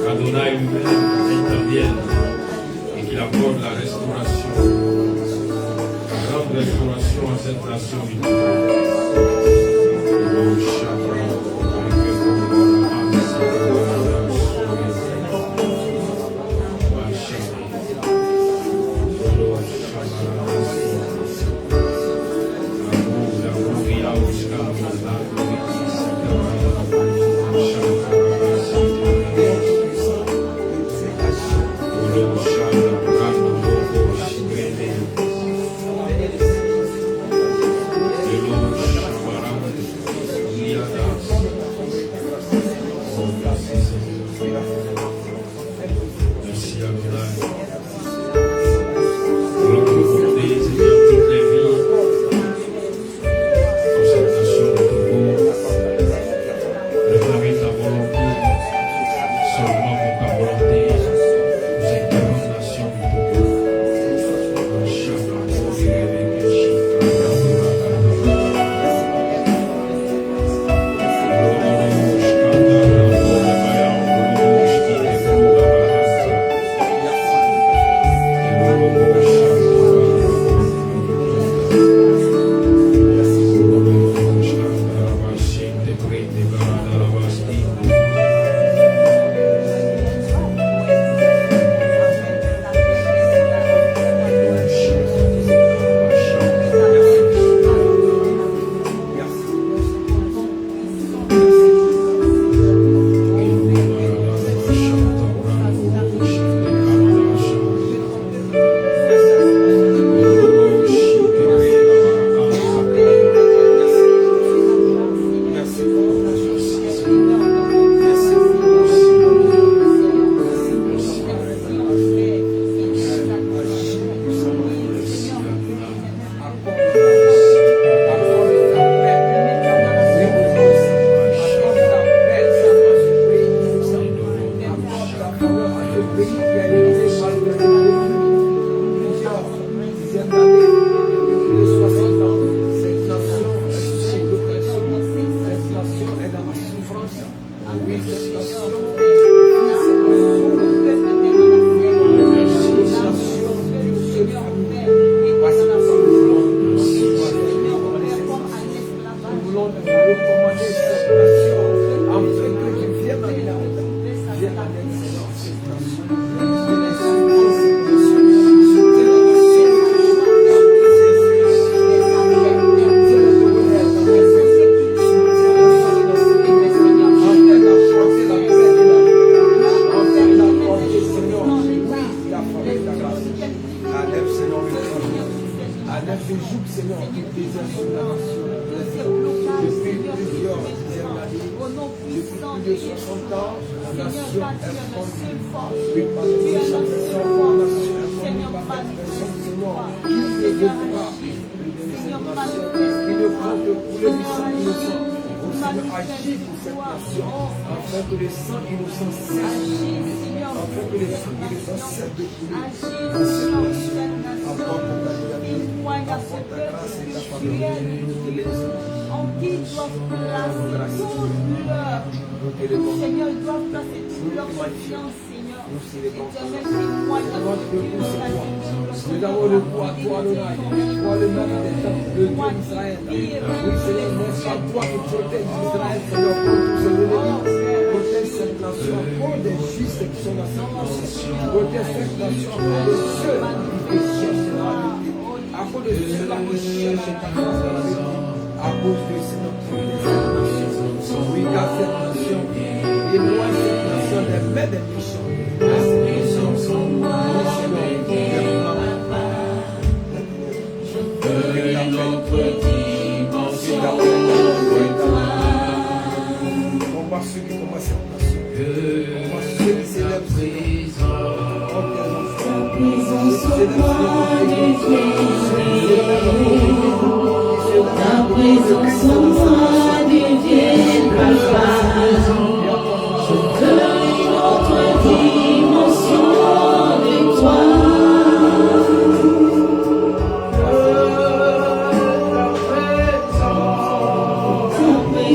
Adonai lui-même intervienne et qu'il apporte la restauration, la grande restauration à cette nation du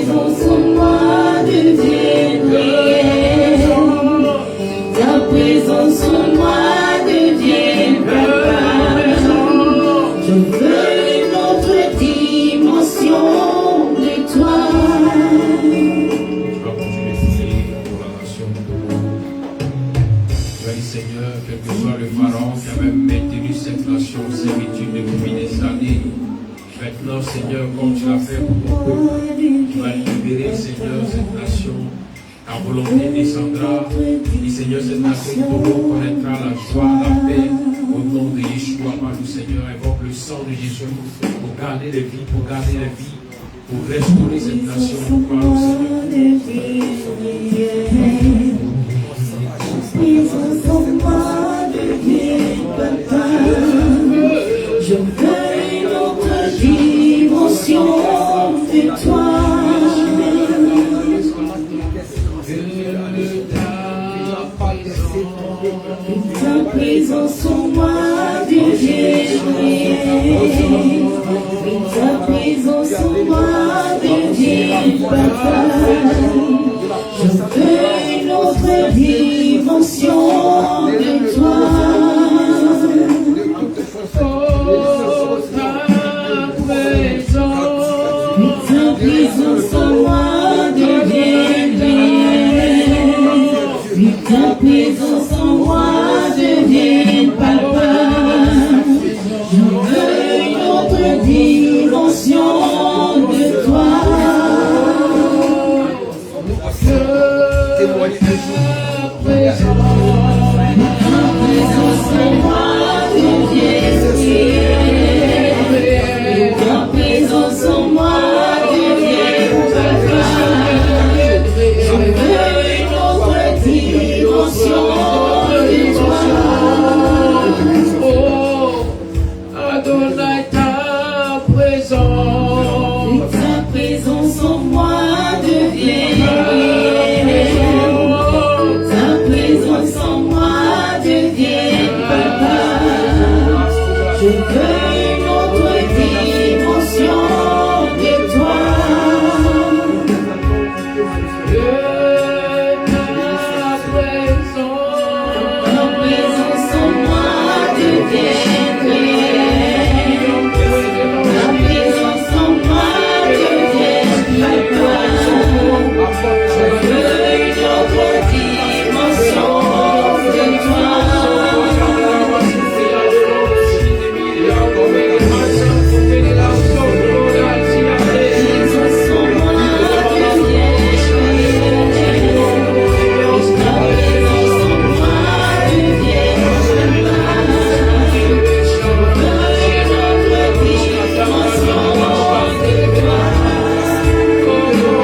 Présence en moi devienne Seigneur, quel que soit le pharaon qui avait maintenu cette nation en servitude depuis des années. Maintenant, Seigneur, comme tu l'as fait pour ton peuple, tu vas libérer, Seigneur, cette nation. Ta volonté descendra. Et Seigneur, cette nation Togo connaîtra la joie, la paix. Au nom de Yeshua, par nous, Seigneur, invoque le sang de Jésus pour garder les vies, pour restaurer cette nation. Par nous, Seigneur. Je veux une autre dimension de toi. Ta présence en moi devient réelle. Ta présence en moi devient papa. Je veux une autre dimension de toi. Ta présence en moi devient réelle. Ta présence en moi devient papa. Je veux une autre dimension de toi. Ta présence en moi devient réelle. Ta présence en moi devient papa. Je veux une autre dimension de toi. Oh, Adonai, ta présence. Ta présence en moi devient réelle. Ta présence en moi devient papa. Je veux une autre dimension de toi. Ta présence en moi devient réelle. Ta présence en moi devient papa. Je veux une autre dimension de toi. Présence en moi devient réelle. Ta présence en moi devient papa. Je veux une autre dimension de toi. Ta présence en moi devient réelle.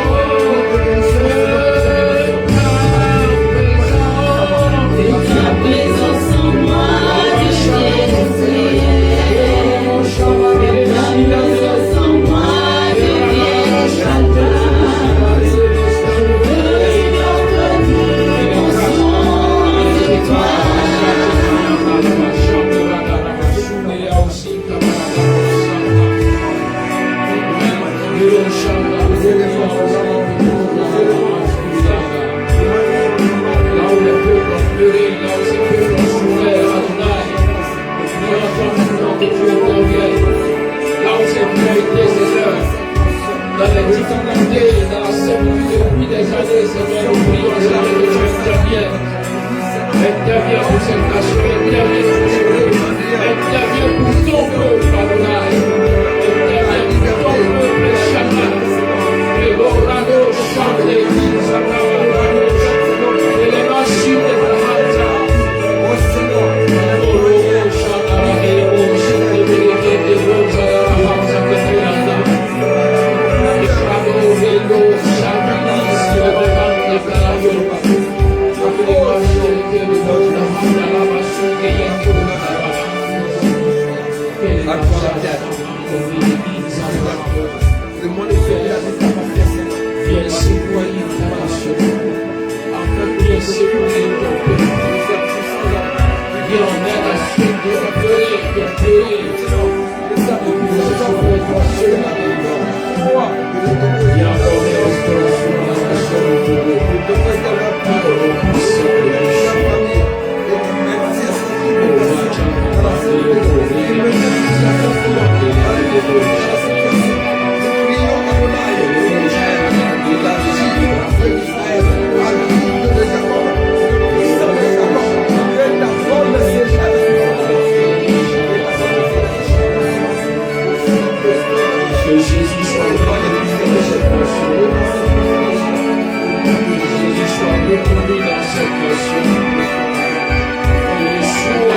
Ta présence en moi devient papa. Je veux une autre dimension de toi. Là où les peuples ont pleuré, là où ces peuples ont souffert, Adonai, nous entendons que tu interviennes. Là où ces pleurs étaient, Seigneur, dans les difficultés, dans la servitude depuis des années, Seigneur, nous prions, Seigneur, que tu interviennes. Interviens pour cette nation, interviens pour ce peuple, interviens pour ton peuple, Adonai. Interviens pour ton peuple, Shaman. Et l'orado, chante les villes, et les machines de la Hamza. Oh Seigneur, conduis dans cette nation. Oh Yeshua,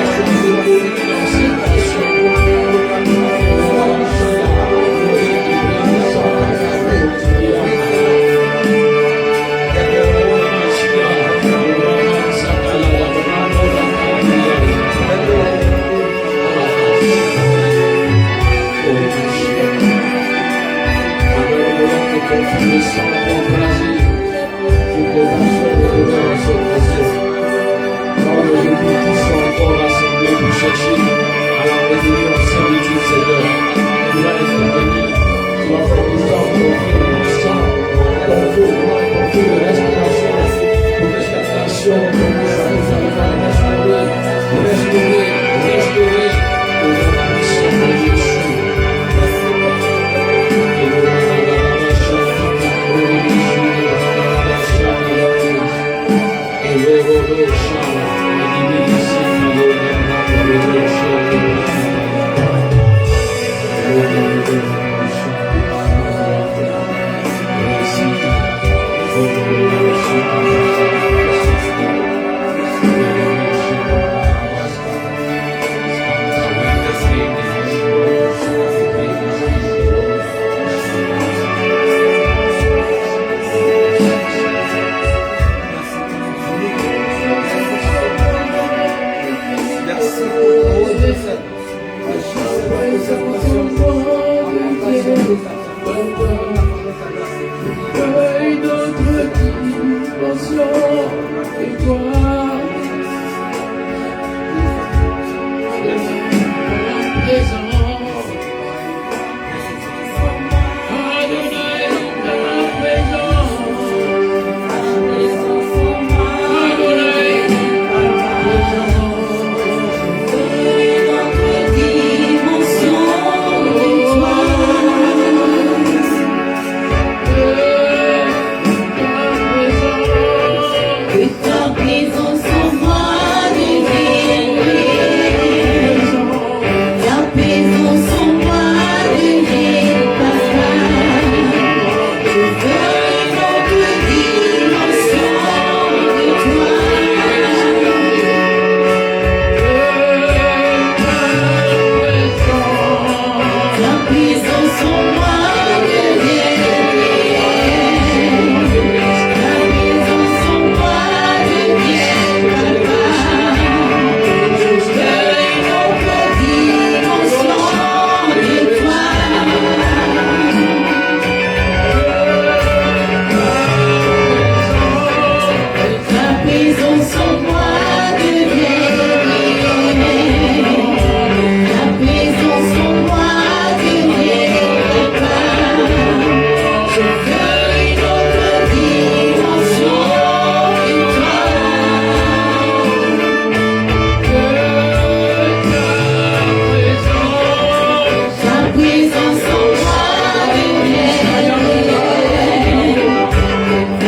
sois le conduis dans cette nation.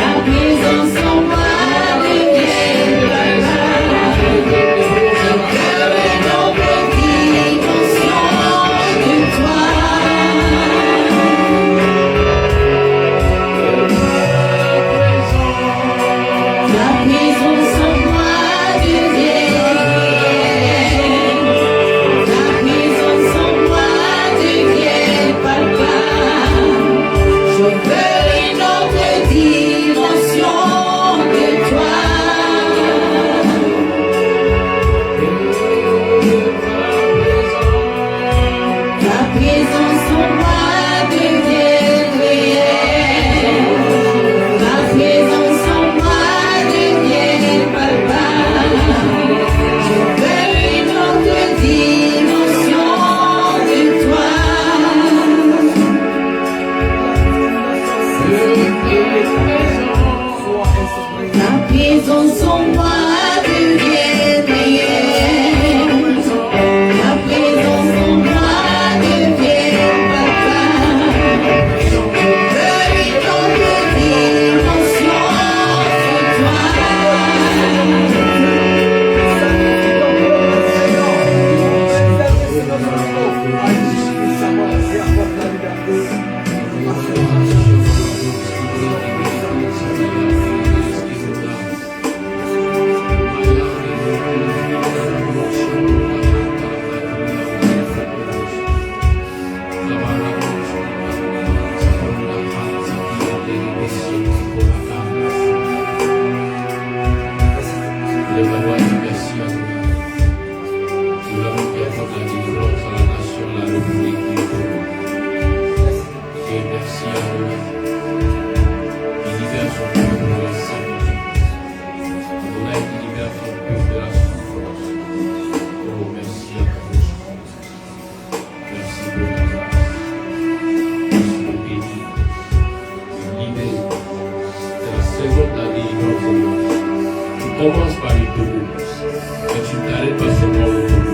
commences par les Togo. Mais tu n'arrêtes pas seulement au Togo.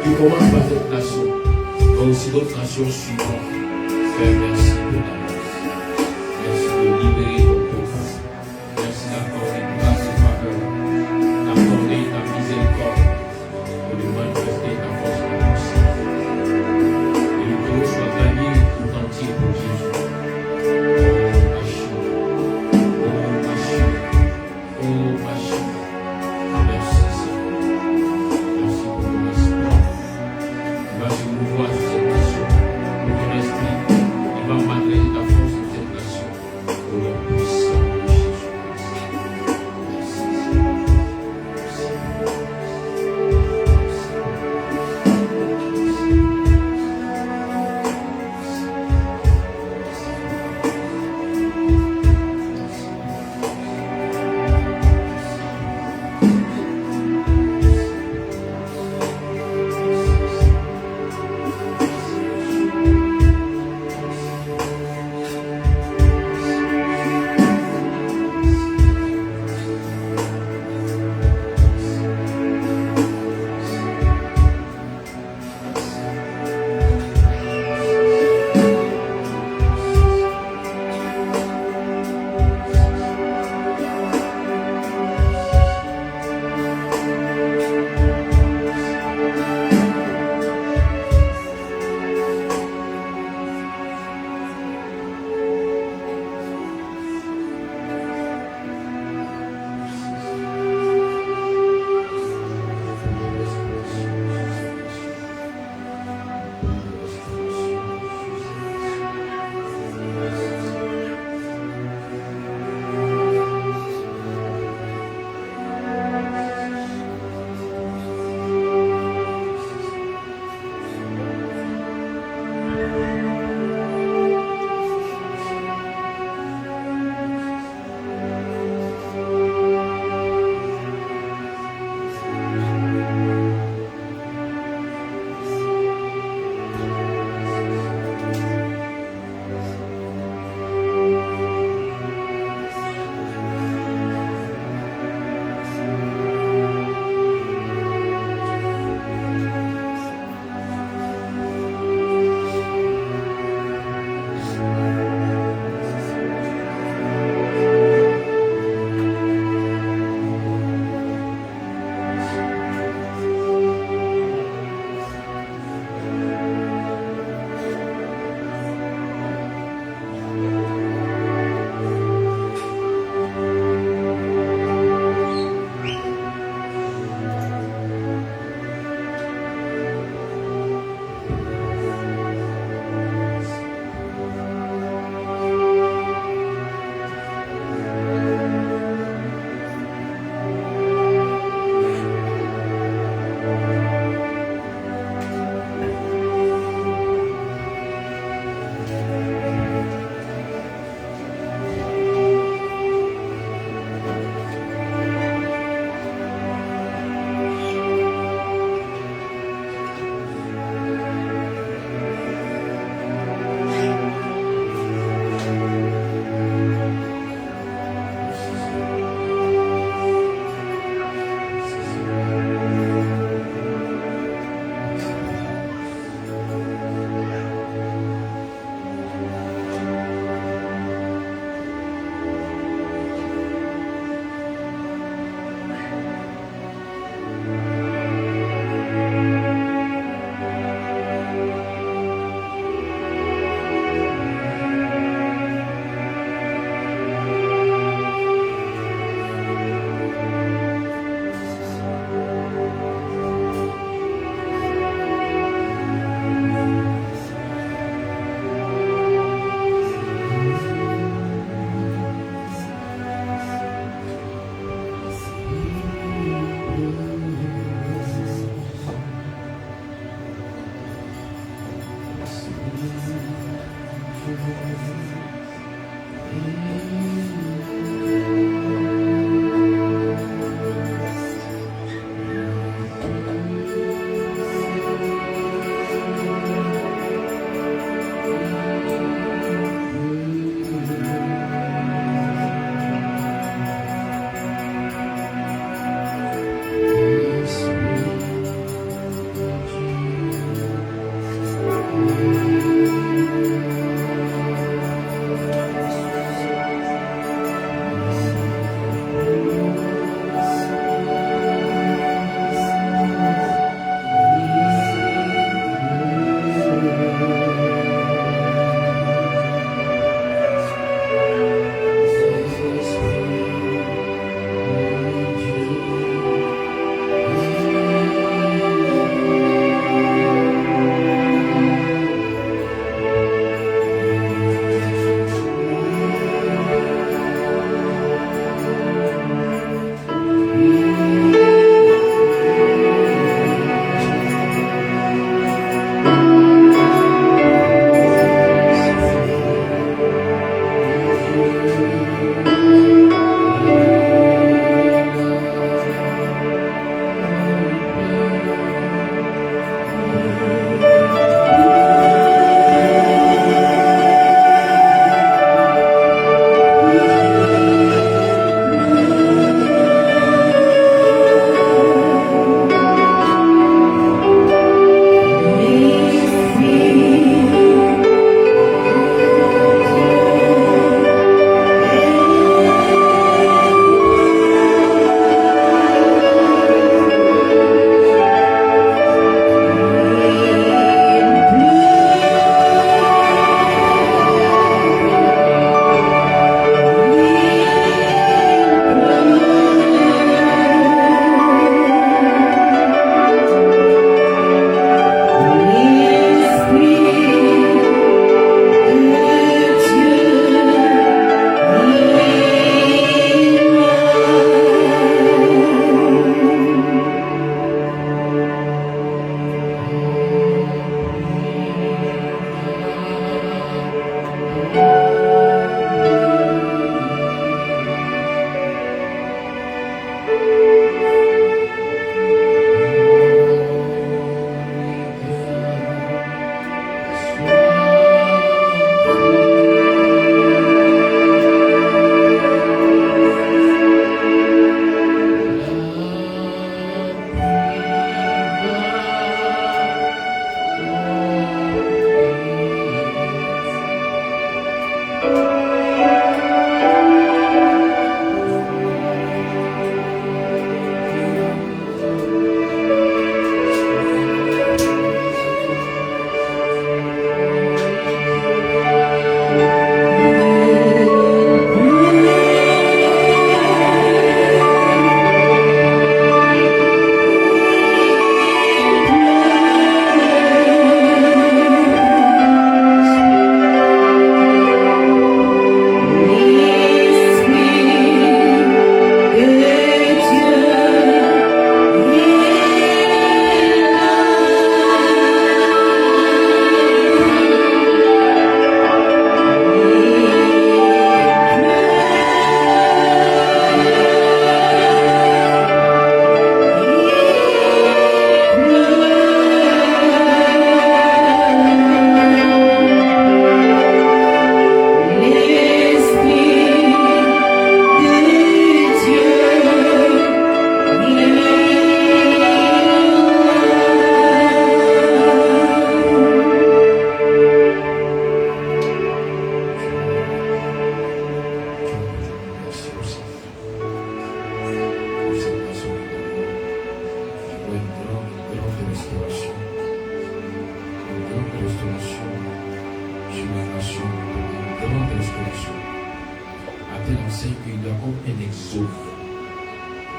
Tu commences par cette nation. Mais aussi d'autres nations suivront. Père, merci pour ta grâce. Merci de libérer ton peuple. Merci d'accorder grâce et faveur. D'accorder ta miséricorde. Et de manifester ta force et ta puissance. Et le Togo soit gagné tout entier pour Jésus.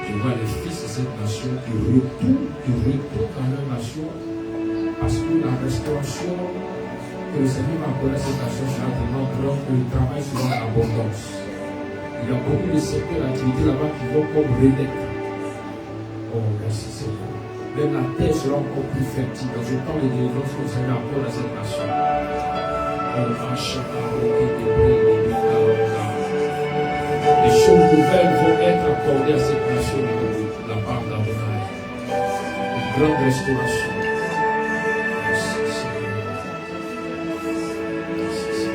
Je vois les fils de cette nation qui retournent dans leur nation parce que la restauration que le Seigneur m'a accordé à cette nation sera tellement grande que le travail sera en abondance. Il y a beaucoup de secteurs d'activité là-bas qui vont comme renaître. Oh, merci Seigneur. Même la terre sera encore plus fertile. Donc je parle de délivrance que le Seigneur accorde à cette nation. Les choses nouvelles vont être accordées à cette nation de la part d'Adonai. Une grande restauration. Merci Seigneur. Merci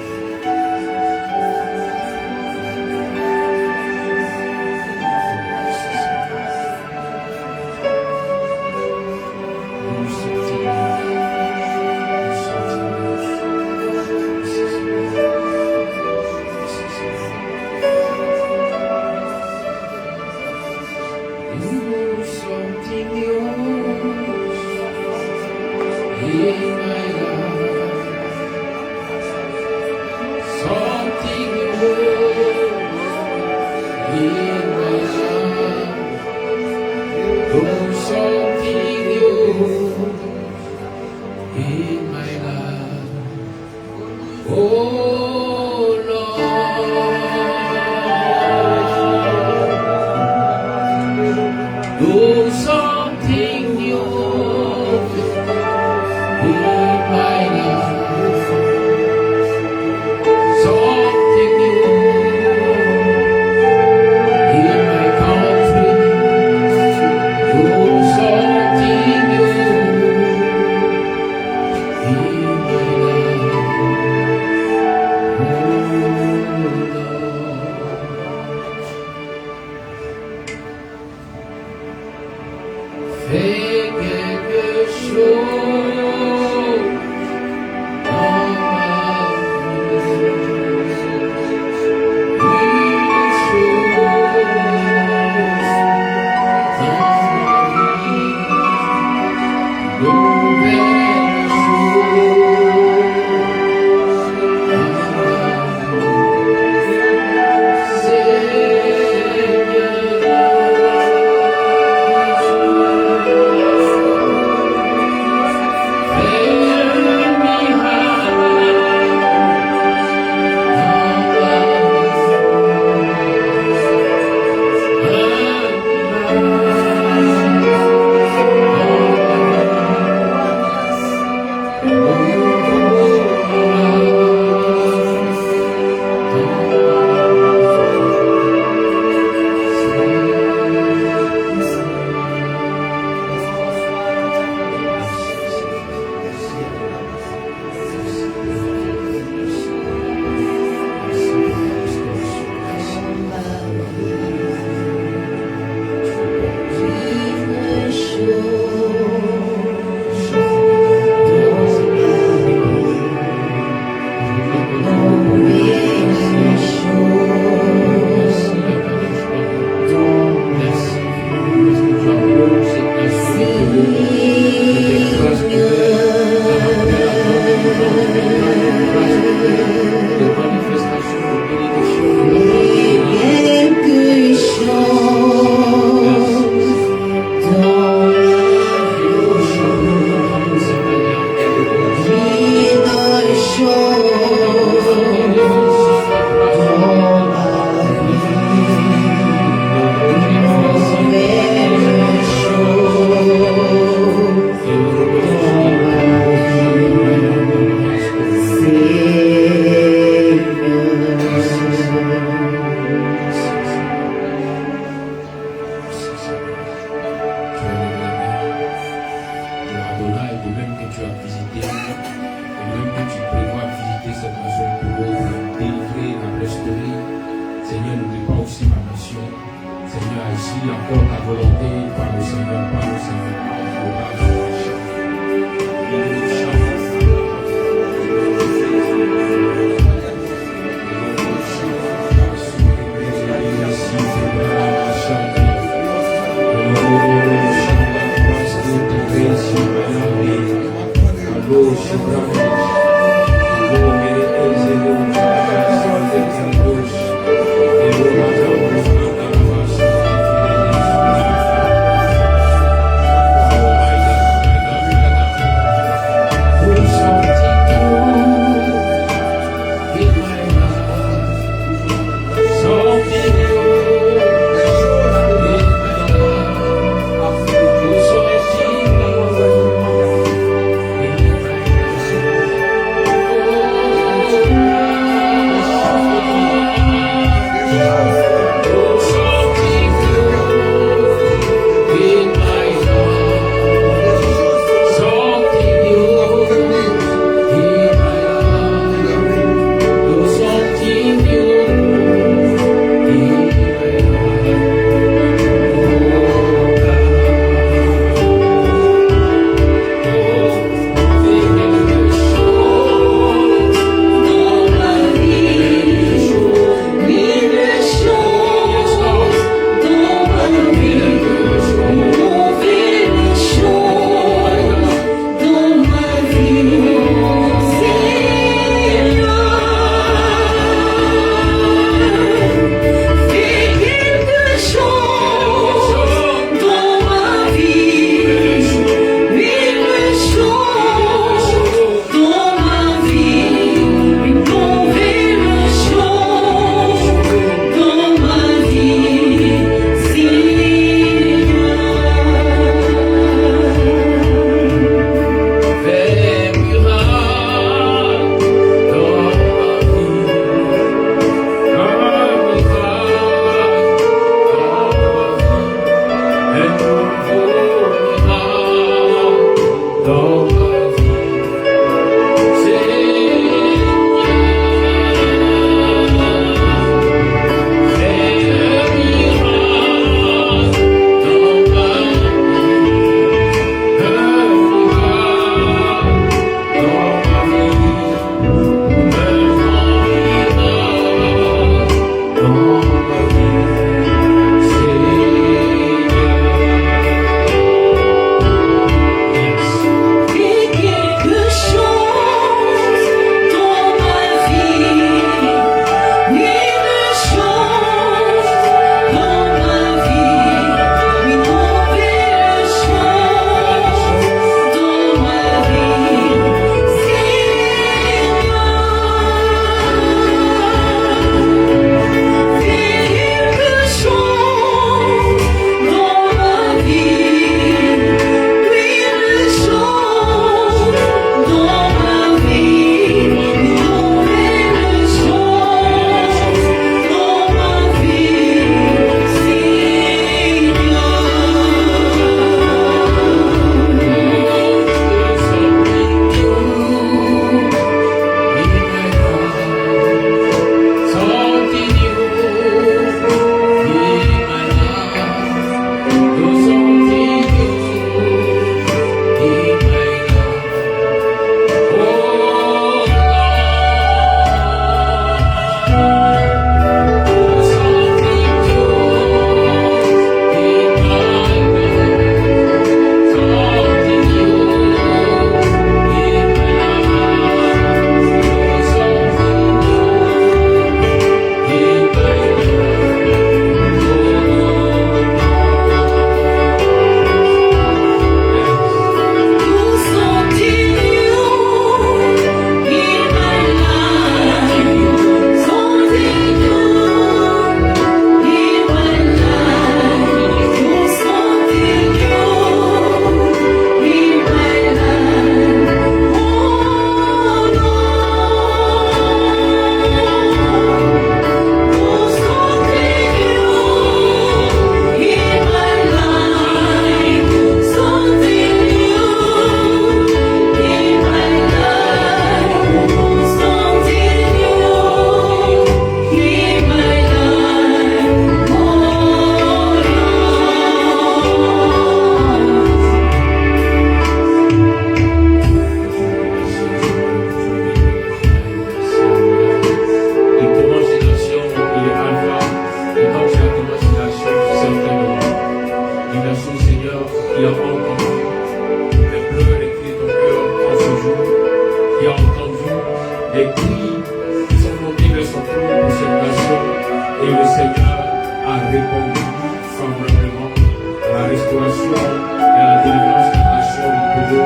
restauration et à la délivrance de la nation du Togo.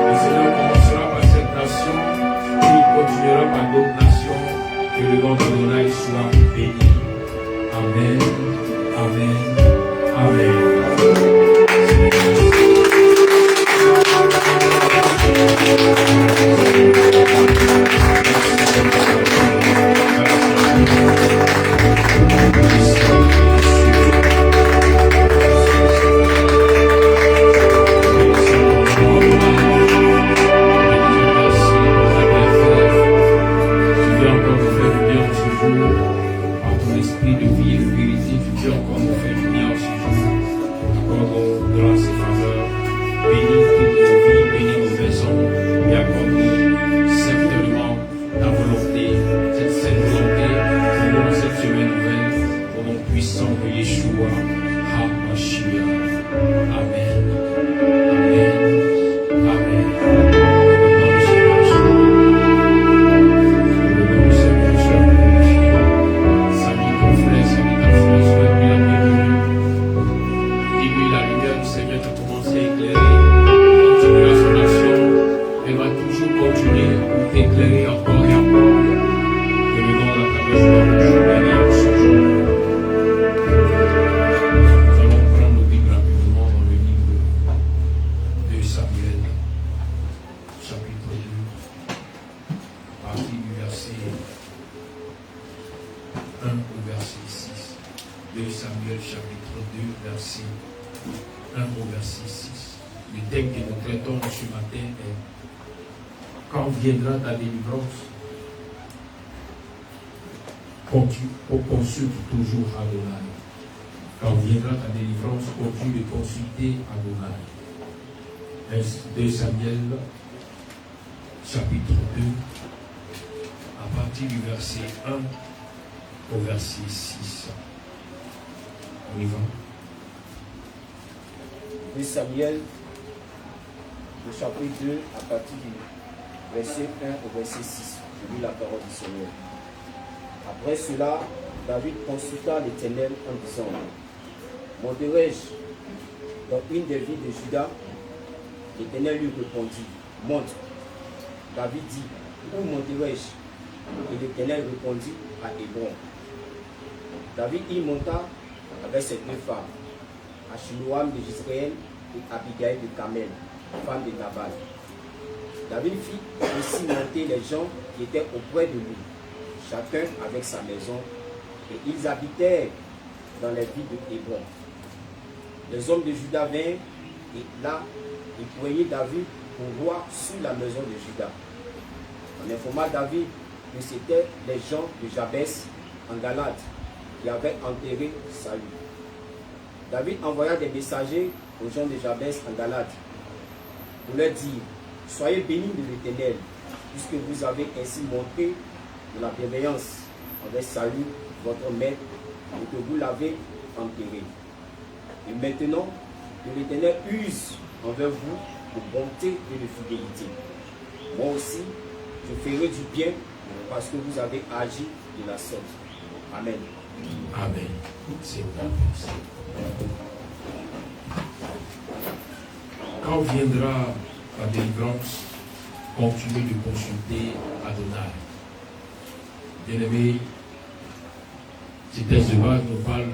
Le Seigneur commencera par cette nation et il continuera par d'autres nations. Que le nom d'Adonai soit béni. Amen. Amen. Amen. Consulte toujours Adonai. Quand viendra ta délivrance, continue de consulter Adonai. 2 Samuel, chapitre 2, à partir du verset 1 au verset 6. On y va. 2 Samuel, le chapitre 2, à partir du verset 1 au verset 6. Je lis la parole du Seigneur. Après cela, David consulta l'Éternel en disant: monterai-je dans une des villes de Juda? L'Éternel lui répondit: monte. David dit: où monterai-je? Et l'Éternel répondit: à Hébron. David y monta avec ses deux femmes, Achinoam de Jezréel et Abigail de Carmel, femme de Nabal. David fit aussi monter les gens qui étaient auprès de lui, chacun avec sa maison, et ils habitèrent dans les villes de Hébron. Les hommes de Juda vinrent, et là, ils poignaient David pour roi sur la maison de Juda. On informa David que c'étaient les gens de Jabès en Galade qui avaient enterré Saül. David envoya des messagers aux gens de Jabès en Galade pour leur dire: soyez bénis de l'Éternel, puisque vous avez ainsi montré de la bienveillance envers Saül, votre maître, et que vous l'avez enterré. Et maintenant, que l'Éternel use envers vous de bonté et de fidélité. Moi aussi, je ferai du bien parce que vous avez agi de la sorte. Amen. Amen. C'est bon. Quand viendra la délivrance, continuez de consulter Adonai. Bien-aimés, ces textes de base nous parlent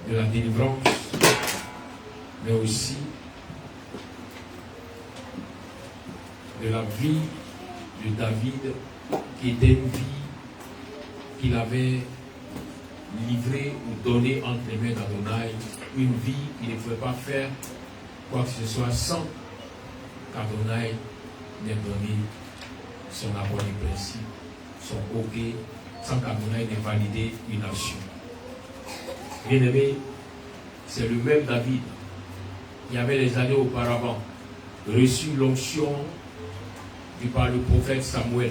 de la délivrance, mais aussi de la vie de David, qui était une vie qu'il avait livrée ou donnée entre les mains d'Adonai, une vie qu'il ne pouvait pas faire quoi que ce soit sans qu'Adonai n'ait donné son accord du principe, son OK, sans qu'Adonai n'ait validé une action. Bien-aimé, c'est le même David qui avait les années auparavant reçu l'onction par le prophète Samuel.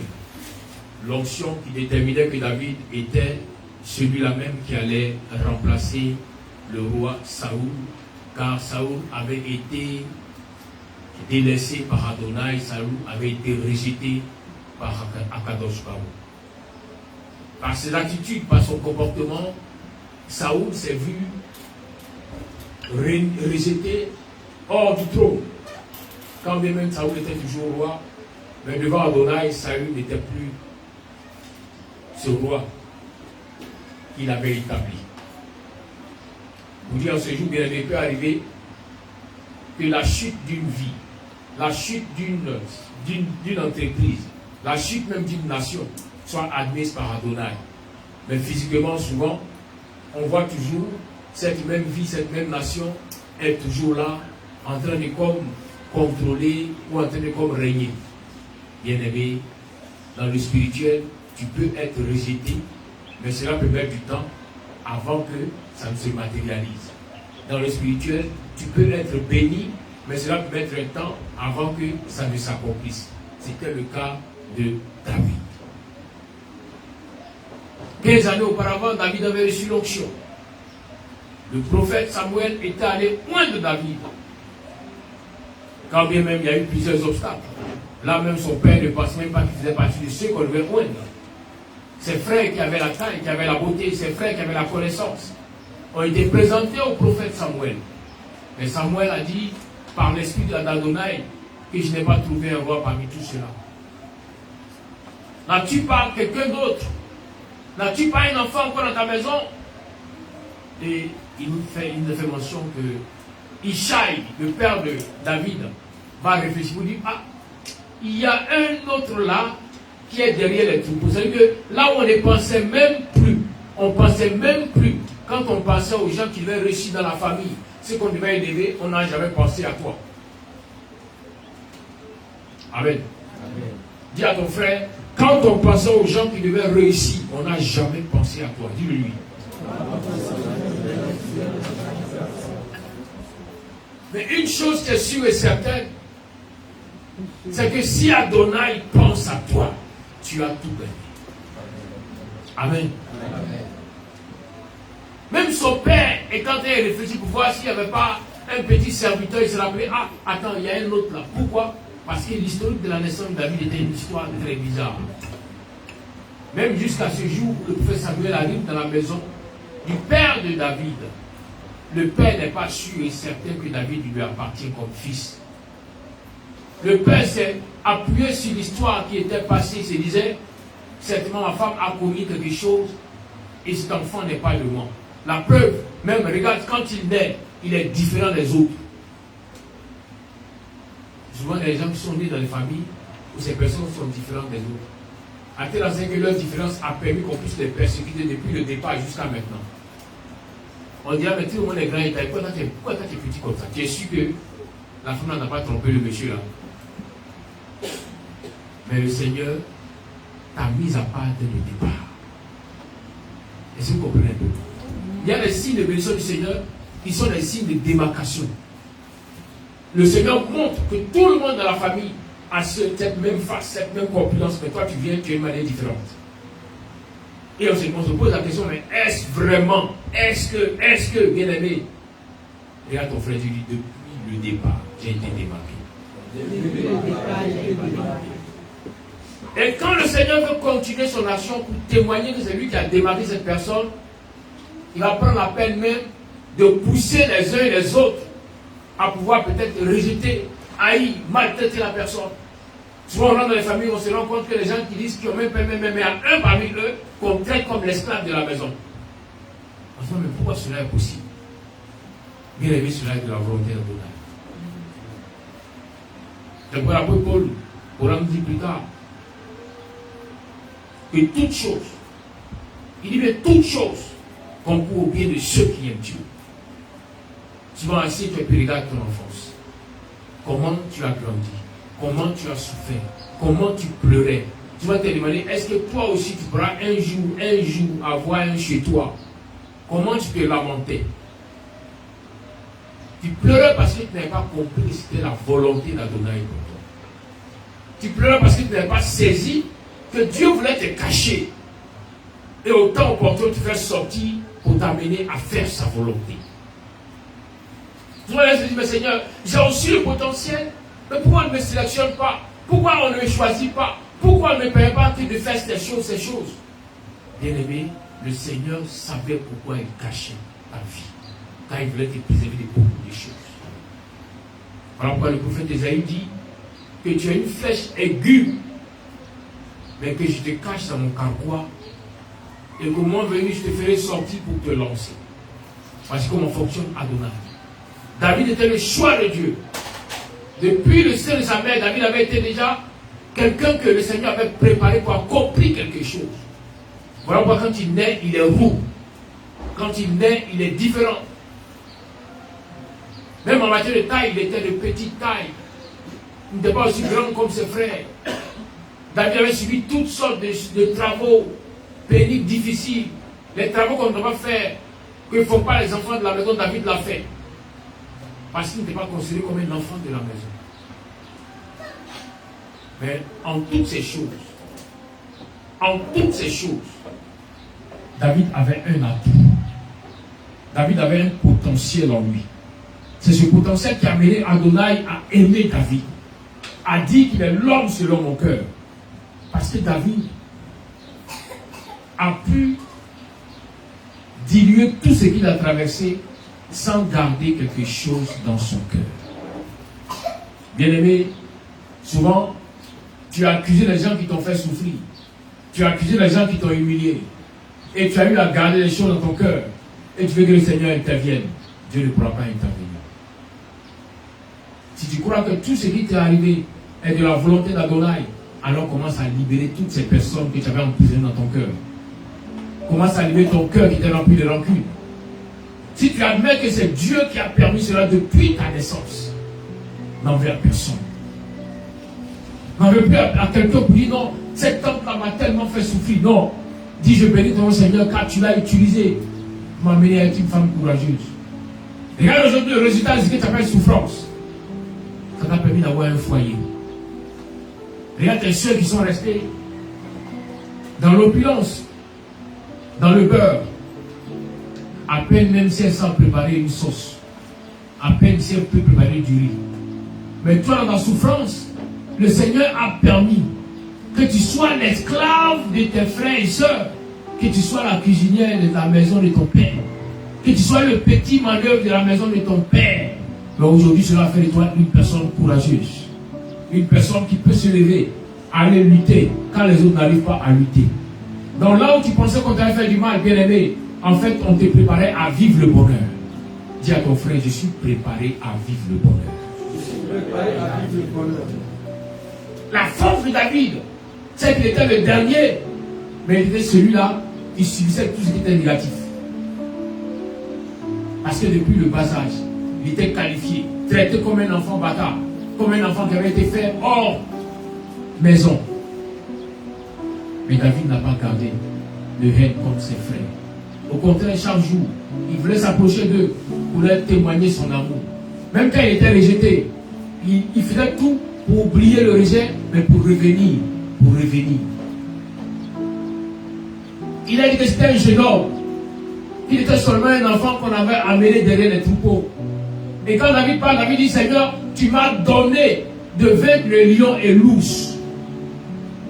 L'onction qui déterminait que David était celui-là même qui allait remplacer le roi Saoul, car Saoul avait été délaissé par Adonai, Saoul avait été rejeté par Akadosh Baruch. Par ses attitudes, par son comportement, Saoul s'est vu rejeté hors du trône. Quand bien même Saoul était toujours roi, mais devant Adonai, Saül n'était plus ce roi qu'il avait établi. Vous dites en ce jour, bien aimé, peut arriver que la chute d'une vie, la chute d'une entreprise, la chute même d'une nation soit admise par Adonai. Mais physiquement, souvent, on voit toujours cette même vie, cette même nation est toujours là, en train de comme contrôler ou en train de comme régner. Bien-aimé, dans le spirituel, tu peux être rejeté, mais cela peut mettre du temps avant que ça ne se matérialise. Dans le spirituel, tu peux être béni, mais cela peut mettre un temps avant que ça ne s'accomplisse. C'était le cas de David. 15 années auparavant, David avait reçu l'onction. Le prophète Samuel était allé loin de David. Quand bien même il y a eu plusieurs obstacles. Là même son père ne pensait même pas qu'il faisait partie de ceux qu'on devait oindre. Ses frères qui avaient la taille, qui avaient la beauté, ses frères qui avaient la connaissance, ont été présentés au prophète Samuel. Mais Samuel a dit, par l'esprit d'Adonai, que je n'ai pas trouvé un roi parmi tous ceux-là. N'as-tu pas quelqu'un d'autre? N'as-tu pas un enfant encore dans ta maison? Et il nous fait mention que Ishaï, le père de David, va réfléchir pour dire, ah, il y a un autre là qui est derrière les troupeaux. C'est-à-dire que là où on ne pensait même plus, quand on pensait aux gens qui devaient réussir dans la famille, ce qu'on devait élever, on n'a jamais pensé à toi. Amen. Amen. Dis à ton frère, quand on pensait aux gens qui devaient réussir, on n'a jamais pensé à toi. Dis-le lui. Mais une chose qui est sûre et certaine, c'est que si Adonai pense à toi, tu as tout gagné. Amen. Amen. Même son père, et quand il réfléchit pour voir s'il n'y avait pas un petit serviteur, il se rappelait, ah, attends, il y a un autre là. Pourquoi? Parce que l'historique de la naissance de David était une histoire très bizarre. Même jusqu'à ce jour où le prophète Samuel arrive dans la maison du père de David, le père n'est pas sûr et certain que David lui appartient comme fils. Le père s'est appuyé sur l'histoire qui était passée, il se disait, certainement ma femme a commis quelque chose et cet enfant n'est pas de moi. La preuve, même regarde, quand il naît, il est différent des autres. Souvent, il y a des gens qui sont nés dans les familles où ces personnes sont différentes des autres. À tel enseigne que leur différence a permis qu'on puisse les persécuter depuis le départ jusqu'à maintenant. On dirait, mais tout le monde est grand et taille. Pourquoi toi tu es petit comme ça? Tu es sûr que la femme n'a pas trompé le monsieur là. Mais le Seigneur t'a mis à part dès le départ. Est-ce que vous comprenez un peu? Il y a des signes de bénédiction du Seigneur qui sont des signes de démarcation. Le Seigneur montre que tout le monde dans la famille a cette même face, cette même corpulence, mais toi tu viens, tu es une manière différente. Et on se pose la question, mais est-ce vraiment, est-ce que, bien aimé, regarde ton frère, tu dis, depuis le départ, j'ai été démarqué. Et quand le Seigneur veut continuer son action pour témoigner que c'est lui qui a démarqué cette personne, il va prendre la peine même de pousser les uns et les autres à pouvoir peut-être rejeter, haïr, maltraiter la personne. Souvent, on rentre dans les familles, on se rend compte que les gens qui disent qu'ils ont même un parmi eux qu'on traite comme l'esclave de la maison. On se dit, mais pourquoi cela est possible? Bien aimé, cela est de la volonté d'Adonai. C'est pour l'apôtre Paul, pour nous dire plus tard, que toutes choses, il dit, mais toutes choses concourent au bien de ceux qui aiment Dieu. Tu vas assis, tu regardes ton enfance. Comment tu as grandi? Comment tu as souffert? Comment tu pleurais? Tu vas te demander, est-ce que toi aussi tu pourras un jour avoir un chez toi? Comment tu te lamentais? Tu pleurais parce que tu n'avais pas compris que c'était la volonté d'Adonai pour toi. Tu pleurais parce que tu n'avais pas saisi que Dieu voulait te cacher. Et au temps opportun te faire sortir pour t'amener à faire sa volonté. Souvent, je dis, mais Seigneur, j'ai aussi le potentiel, mais pourquoi on ne me sélectionne pas? Pourquoi on ne me choisit pas? Pourquoi on ne me permet pas de faire ces choses? Bien aimé, le Seigneur savait pourquoi il cachait ta vie. car il voulait te préserver de beaucoup de choses. Voilà pourquoi le prophète Ésaïe dit que tu as une flèche aiguë, mais que je te cache dans mon carquois, et qu'au moment venu, je te ferai sortir pour te lancer. Voici comment fonctionne Adonai. David était le choix de Dieu. Depuis le sein de sa mère, David avait été déjà quelqu'un que le Seigneur avait préparé pour accomplir quelque chose. Voilà pourquoi quand il naît, il est roux. Quand il naît, il est différent. Même en matière de taille, il était de petite taille. Il n'était pas aussi grand comme ses frères. David avait subi toutes sortes de travaux pénibles, difficiles. Les travaux qu'on ne doit pas faire, que ne font pas les enfants de la maison, David l'a fait. Parce qu'il n'était pas considéré comme un enfant de la maison. Mais en toutes ces choses, David avait un atout. David avait un potentiel en lui. C'est ce potentiel qui a amené Adonai à aimer David, à dire qu'il est l'homme selon mon cœur. Parce que David a pu diluer tout ce qu'il a traversé sans garder quelque chose dans son cœur. Bien-aimé, souvent, tu as accusé les gens qui t'ont fait souffrir. Tu as accusé les gens qui t'ont humilié. Et tu as eu à garder les choses dans ton cœur. Et tu veux que le Seigneur intervienne. Dieu ne pourra pas intervenir. Si tu crois que tout ce qui t'est arrivé est de la volonté d'Adonai, alors commence à libérer toutes ces personnes que tu avais emprisonnées dans ton cœur. Commence à libérer ton cœur qui était rempli de rancune. Si tu admets que c'est Dieu qui a permis cela depuis ta naissance, n'en veux à personne. N'en veux plus à quelqu'un pour dire non, cet homme-là m'a tellement fait souffrir. Non, dis je bénis ton Seigneur car tu l'as utilisé pour m'amener à être une femme courageuse. Regarde aujourd'hui le résultat de ce que tu appelles souffrance. Ça t'a permis d'avoir un foyer. Regarde tes soeurs qui sont restées dans l'opulence, dans le beurre. À peine même si elles savent préparer une sauce. À peine si elles peuvent préparer du riz. Mais toi, dans la souffrance, le Seigneur a permis que tu sois l'esclave de tes frères et sœurs. Que tu sois la cuisinière de la maison de ton père. Que tu sois le petit manœuvre de la maison de ton père. Mais aujourd'hui, cela fait de toi une personne courageuse. Une personne qui peut se lever, aller lutter quand les autres n'arrivent pas à lutter. Donc là où tu pensais qu'on t'allait faire du mal, bien aimé, en fait, on te préparait à vivre le bonheur. Dis à ton frère, je suis préparé à vivre le bonheur. Je suis préparé à vivre le bonheur. La force de David, c'est qu'il était le dernier, mais il était celui-là qui subissait tout ce qui était négatif. Parce que depuis le bas âge, il était qualifié, traité comme un enfant bâtard, comme un enfant qui avait été fait hors maison. Mais David n'a pas gardé de haine contre ses frères. Au contraire, chaque jour, il voulait s'approcher d'eux pour leur témoigner son amour. Même quand il était rejeté, il faisait tout pour oublier le rejet, mais pour revenir, Il a dit que c'était un jeune homme, qu'il était seulement un enfant qu'on avait amené derrière les troupeaux. Et quand David parle, David dit, Seigneur, tu m'as donné de vaincre le lion et l'ours.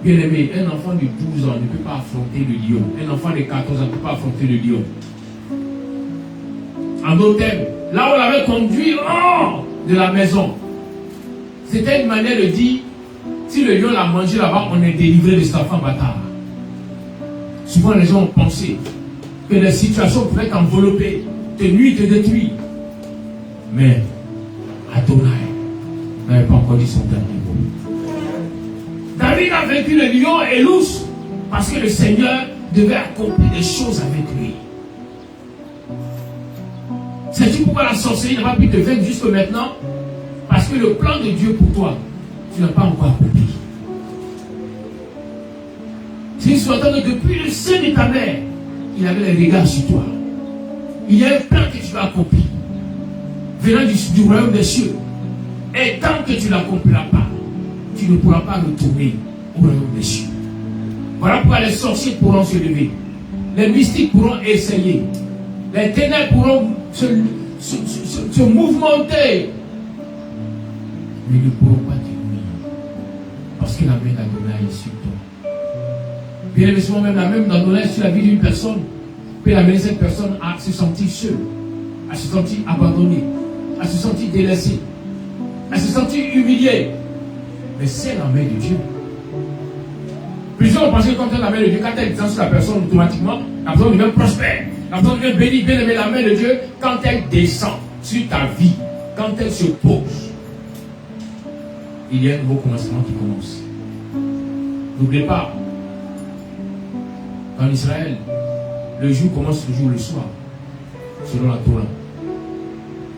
Bien aimé, un enfant de 12 ans ne peut pas affronter le lion. Un enfant de 14 ans ne peut pas affronter le lion. En d'autres termes, là où on l'avait conduit hors de la maison, c'était une manière de dire, si le lion l'a mangé là-bas, on est délivré de cet enfant bâtard. Souvent les gens ont pensé que les situations pouvaient t'envelopper, te nuire, te détruire. Mais Adonai n'avait pas encore dit son dernier mot. David a vaincu le lion et l'ours parce que le Seigneur devait accomplir des choses avec lui. C'est-tu pourquoi la sorcellerie n'a pas pu te vaincre jusqu'à maintenant? Parce que le plan de Dieu pour toi, tu n'as pas encore accompli. C'est souhaitant que depuis le sein de ta mère, il avait les regards sur toi. Il y a un plan que tu vas accomplir, venant du royaume des cieux. Et tant que tu ne l'accompliras pas, tu ne pourras pas retourner au royaume des cieux. Voilà pourquoi les sorciers pourront se lever. Les mystiques pourront essayer. Les ténèbres pourront se mouvementer. Mais ils ne pourront pas te nuire. Parce que la main d'Adonai est sur toi. Bien évidemment, même la main d'Adonai sur la vie d'une personne peut amener cette personne à se sentir seule, elle se sentit abandonnée, elle se sentit délaissée, elle se sentit humiliée. Mais c'est la main de Dieu. Plusieurs ont pensé que quand elle la main de Dieu, quand elle descend sur la personne, automatiquement, la personne devient prospère, la personne devient bénie, bien aimée. La main de Dieu, quand elle descend sur ta vie, quand elle se pose, il y a un nouveau commencement qui commence. N'oubliez pas, en Israël, le jour commence toujours le soir, selon la Torah.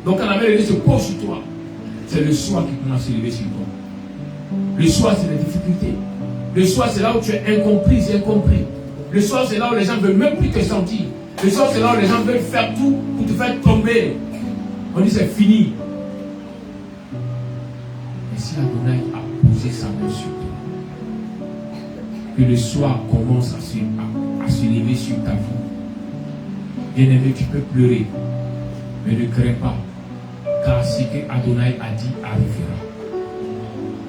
Donc quand la main de Dieu se pose sur toi, c'est le soir qui commence à se lever sur toi. Le soir, c'est la difficulté. Le soir, c'est là où tu es incompris et incompris. Le soir, c'est là où les gens ne veulent même plus te sentir. Le soir, c'est là où les gens veulent faire tout pour te faire tomber. On dit c'est fini. Mais si Adonai a posé sa main sur toi, que le soir commence à se lever sur ta vie, bien-aimé, tu peux pleurer, mais ne crains pas, car ce que Adonai a dit arrivera.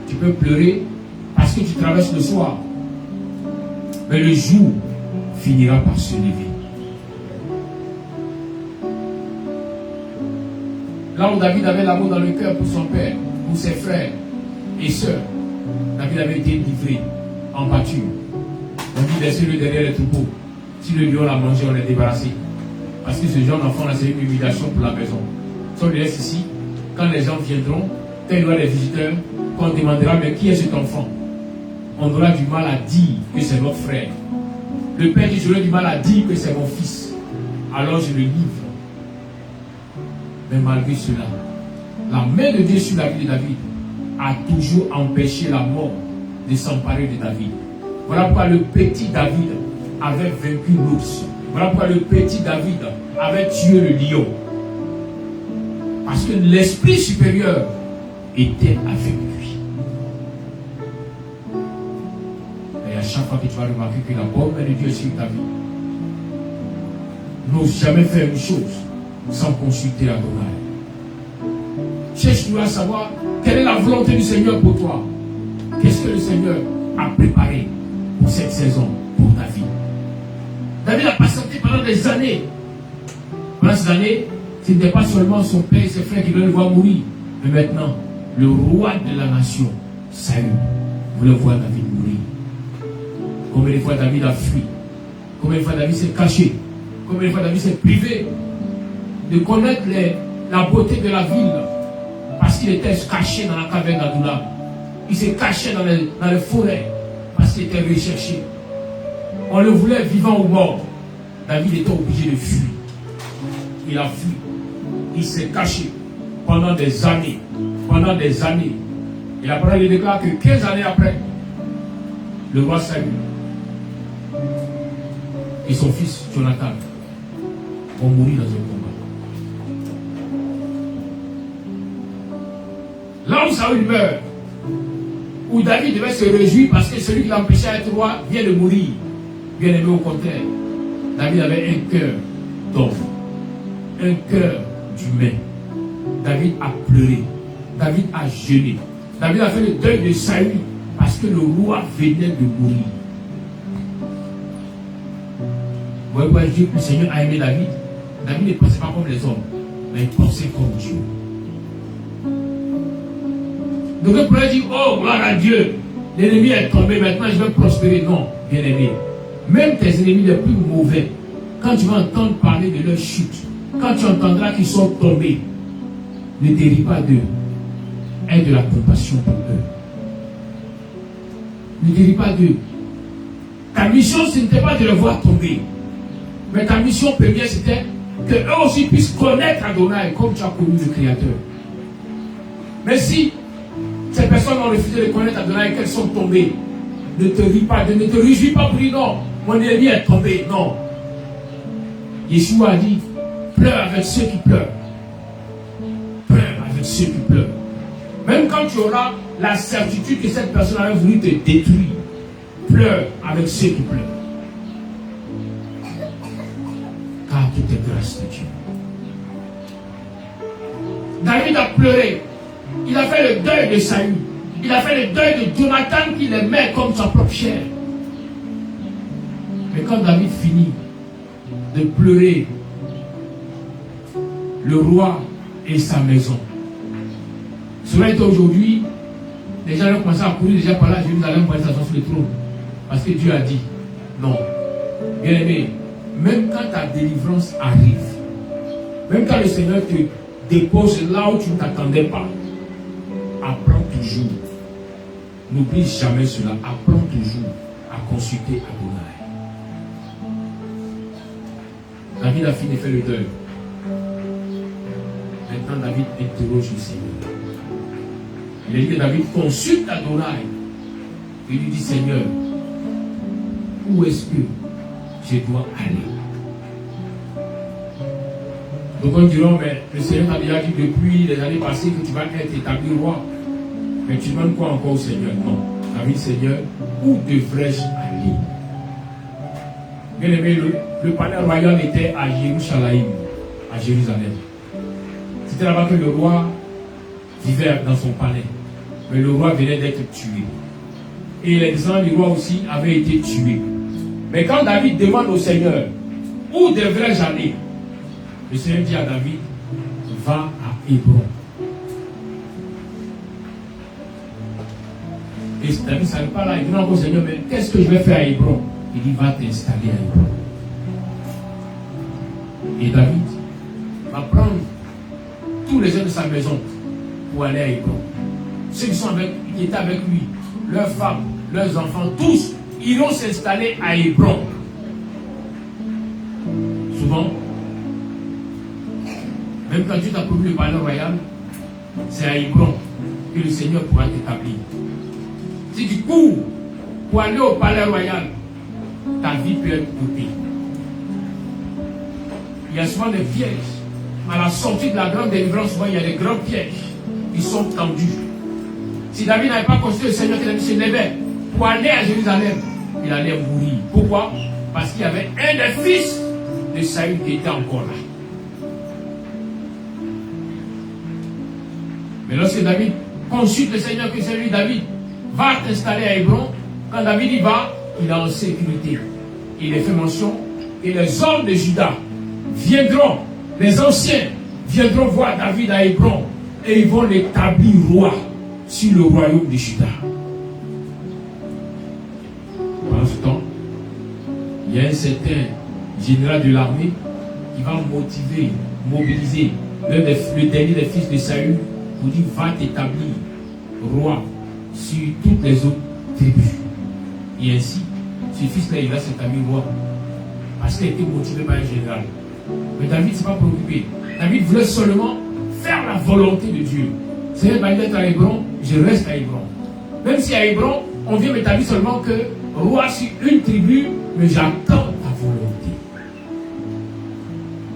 Tu peux pleurer parce que tu traverses le soir, mais le jour finira par se lever. Là où David avait l'amour dans le cœur pour son père, pour ses frères et sœurs, David avait été livré en pâture. On dit laissez-le derrière les troupeaux. Si le lion l'a mangé, on est débarrassé. Parce que ce genre d'enfant là, c'est une humiliation pour la maison. Si on le laisse ici, quand les gens viendront, quand il y aura des visiteurs, qu'on demandera mais qui est cet enfant, on aura du mal à dire que c'est notre frère. Le père dit j'aurai du mal à dire que c'est mon fils. Alors je le livre. Mais malgré cela, la main de Dieu sur la vie de David a toujours empêché la mort de s'emparer de David. Voilà pourquoi le petit David avait vaincu l'ours. Voilà pourquoi le petit David avait tué le lion. Parce que l'esprit supérieur était avec lui. Et à chaque fois que tu vas remarquer que la bonne main de Dieu est sur ta vie, n'ose jamais faire une chose sans consulter Adonai. Cherche-nous à savoir quelle est la volonté du Seigneur pour toi. Qu'est-ce que le Seigneur a préparé pour cette saison, pour ta vie. David a patienté pendant des années. Pendant ces années, ce n'était pas seulement son père et ses frères qui veulent le voir mourir, mais maintenant, le roi de la nation, Saül, voulait voir David mourir. Combien de fois David a fui? Combien de fois David s'est caché? Combien de fois David s'est privé de connaître la beauté de la ville parce qu'il était caché dans la caverne d'Adoula. Il s'est caché dans les forêts parce qu'il était recherché. On le voulait vivant ou mort. David était obligé de fuir. Il a fui. Il s'est caché pendant des années. Pendant des années. Et la parole déclare que 15 années après, le roi Saül et son fils Jonathan vont mourir dans un combat. Là où Saül meurt, où David devait se réjouir parce que celui qui l'empêchait d'être roi vient de mourir. Bien aimé, au contraire, David avait un cœur d'homme, un cœur d'humain. David a pleuré, David a jeûné, David a fait le deuil de Saül parce que le roi venait de mourir. Vous voyez, le Seigneur a aimé David. David ne pensait pas comme les hommes, mais il pensait comme Dieu. Donc le prophète dit, oh gloire à Dieu, l'ennemi est tombé, maintenant je vais prospérer. Non, bien aimé, même tes ennemis les plus mauvais, quand tu vas entendre parler de leur chute, quand tu entendras qu'ils sont tombés, ne te ris pas d'eux, aie de la compassion pour eux. Ne te ris pas d'eux. Ta mission, ce n'était pas de les voir tomber, mais ta mission première, c'était qu'eux aussi puissent connaître Adonai comme tu as connu le Créateur. Mais si ces personnes ont refusé de connaître Adonai et qu'elles sont tombées, ne te ris pas, ne te réjouis pas pour dire non, mon ennemi est tombé. Non. Yeshua a dit, pleure avec ceux qui pleurent. Pleure avec ceux qui pleurent. Même quand tu auras la certitude que cette personne a voulu te détruire, pleure avec ceux qui pleurent. Car tout est grâce de Dieu. David a pleuré. Il a fait le deuil de Saül. Il a fait le deuil de Jonathan qu'il aimait comme sa propre chair. Mais quand David finit de pleurer le roi et sa maison. Cela est aujourd'hui, les gens ont commencé à courir déjà par là, Jérusalem pour s'asseoir sur le trône. Parce que Dieu a dit, non. Bien aimé, même quand ta délivrance arrive, même quand le Seigneur te dépose là où tu ne t'attendais pas, apprends toujours. N'oublie jamais cela. Apprends toujours à consulter Adonai. David a fini de faire le deuil. Maintenant, David interroge le Seigneur. Il a dit que David consulte Adonai. Il lui dit, Seigneur, où est-ce que je dois aller? Donc on dira, mais le Seigneur t'a déjà dit depuis les années passées que tu vas être établi roi. Mais tu demandes quoi encore au Seigneur? Non. David, Seigneur, où devrais-je aller? Bien aimé, le palais royal était à Jérusalem, à Jérusalem. C'était là-bas que le roi vivait dans son palais. Mais le roi venait d'être tué. Et les descendants du roi aussi avaient été tués. Mais quand David demande au Seigneur, où devrais-je aller? Le Seigneur dit à David, va à Hébron. Et David ne savait pas là, il dit non au Seigneur, mais qu'est-ce que je vais faire à Hébron? Il dit, va t'installer à Hébron. Et David va prendre tous les gens de sa maison pour aller à Hébron. Ceux qui étaient avec lui, leurs femmes, leurs enfants, tous iront s'installer à Hébron. Souvent, même quand tu t'as promis le palais royal, c'est à Hébron que le Seigneur pourra t'établir. Si tu cours pour aller au palais royal, ta vie peut être coupée. Il y a souvent des pièges. À la sortie de la grande délivrance, souvent il y a des grands pièges qui sont tendus. Si David n'avait pas consulté le Seigneur qui se levait pour aller à Jérusalem, il allait mourir. Pourquoi? Parce qu'il y avait un des fils de Saül qui était encore là. Mais lorsque David consulte le Seigneur, que c'est lui, David, va t'installer à Hébron. Quand David y va, il est en sécurité. Il est fait mention et les hommes de Juda viendront, les anciens viendront voir David à Hébron et ils vont l'établir roi sur le royaume de Juda. Pendant ce temps, il y a un certain général de l'armée qui va mobiliser le dernier des fils de Saül pour dire va t'établir roi sur toutes les autres tribus. Et ainsi, ce fils-là, il va s'établir roi. Parce qu'il a été motivé par un général. Mais David ne s'est pas préoccupé. David voulait seulement faire la volonté de Dieu. Seigneur, va être à Hébron, je reste à Hébron. Même si à Hébron, on vient m'établir seulement que roi sur une tribu, mais j'attends ta volonté.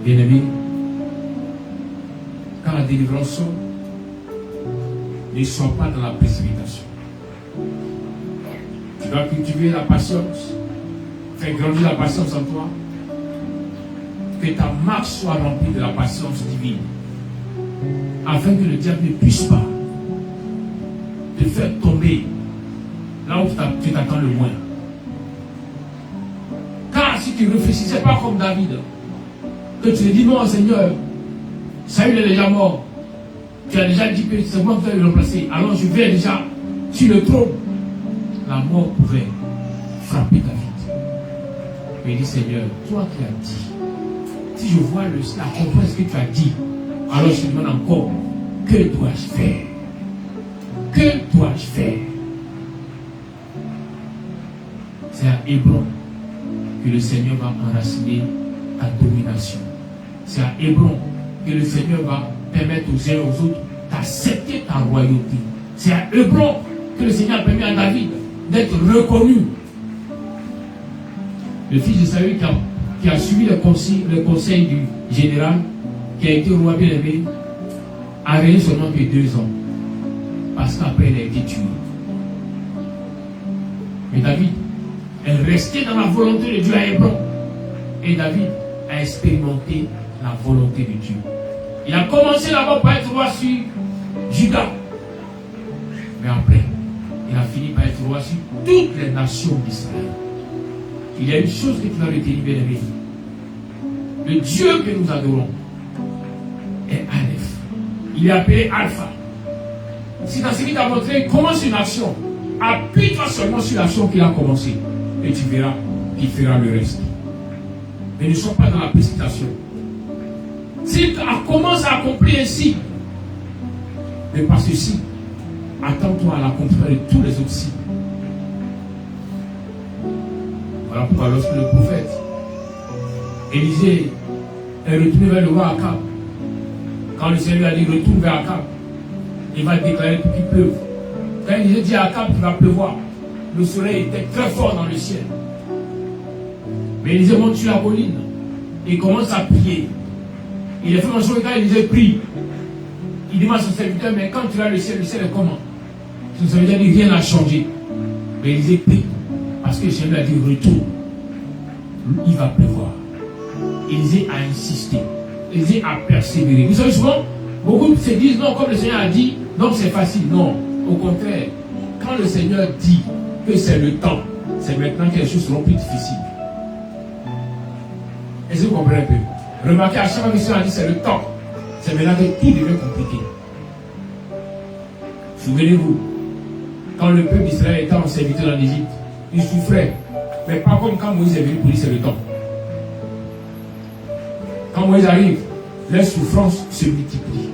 Bien-aimé, quand la délivrance sort, ne sois pas dans la précipitation. Tu dois cultiver la patience, faire grandir la patience en toi, que ta marche soit remplie de la patience divine, afin que le diable ne puisse pas te faire tomber là où tu t'attends le moins. Car si tu ne réfléchissais pas comme David, que tu te dis non Seigneur, Saül est déjà mort, tu as déjà dit que c'est moi qui vais le remplacer, alors je vais déjà sur le trône, la mort pourrait frapper David. Mais il dit Seigneur, toi qui as dit, si je vois la comprendre ce que tu as dit, alors je te demande encore, que dois-je faire? Que dois-je faire? C'est à Hébron que le Seigneur va enraciner ta domination. C'est à Hébron que le Seigneur va permettre aux uns et aux autres d'accepter ta royauté. C'est à Hébron que le Seigneur a permis à David d'être reconnu. Le fils de Saül qui a suivi le conseil du général, qui a été roi bien aimé, a régné seulement que 2 ans. Parce qu'après il a été tué. Mais David est resté dans la volonté de Dieu à Hébron. Et David a expérimenté la volonté de Dieu. Il a commencé d'abord par être roi sur Juda. Mais après, il a fini par être roi sur toutes les nations d'Israël. Il y a une chose que tu dois retenir, bien aimé. Le Dieu que nous adorons est Aleph. Il est appelé Alpha. C'est dans ce qui t'a montré, commence une action. Appuie-toi seulement sur l'action qu'il a commencé. Et tu verras qu'il fera le reste. Mais ne sois pas dans la précipitation. S'il commence à accomplir un signe, mais pas ceci, attends-toi à l'accomplissement de tous les autres signes. Voilà pourquoi lorsque le prophète Élisée est retourné vers le roi Akab, quand le Seigneur a dit retourne vers Akab, il va déclarer pour qu'il pleuve. Quand Élisée dit à Akab qu'il va pleuvoir, le soleil était très fort dans le ciel. Mais Élisée monte sur la colline et commence à prier. Il a fait mention que quand Élisée prie, il demande à son serviteur, mais quand tu as le ciel est comment? Son serviteur dit rien n'a changé. Mais Élisée prie parce que le Seigneur a dit retourne. Il va pleuvoir. Élisée a insisté. Élisée a persévéré. Vous savez souvent, beaucoup se disent non, comme le Seigneur a dit, donc c'est facile. Non, au contraire, quand le Seigneur dit que c'est le temps, c'est maintenant que les choses seront plus difficiles. Est-ce que vous comprenez un peu? Remarquez, à chaque fois que le Seigneur a dit c'est le temps, c'est maintenant que tout devient compliqué. Souvenez-vous, quand le peuple d'Israël était en servitude en Égypte, il souffrait. Mais pas comme quand Moïse est venu pour dire c'est le temps. Quand Moïse arrive, les souffrances se multiplient.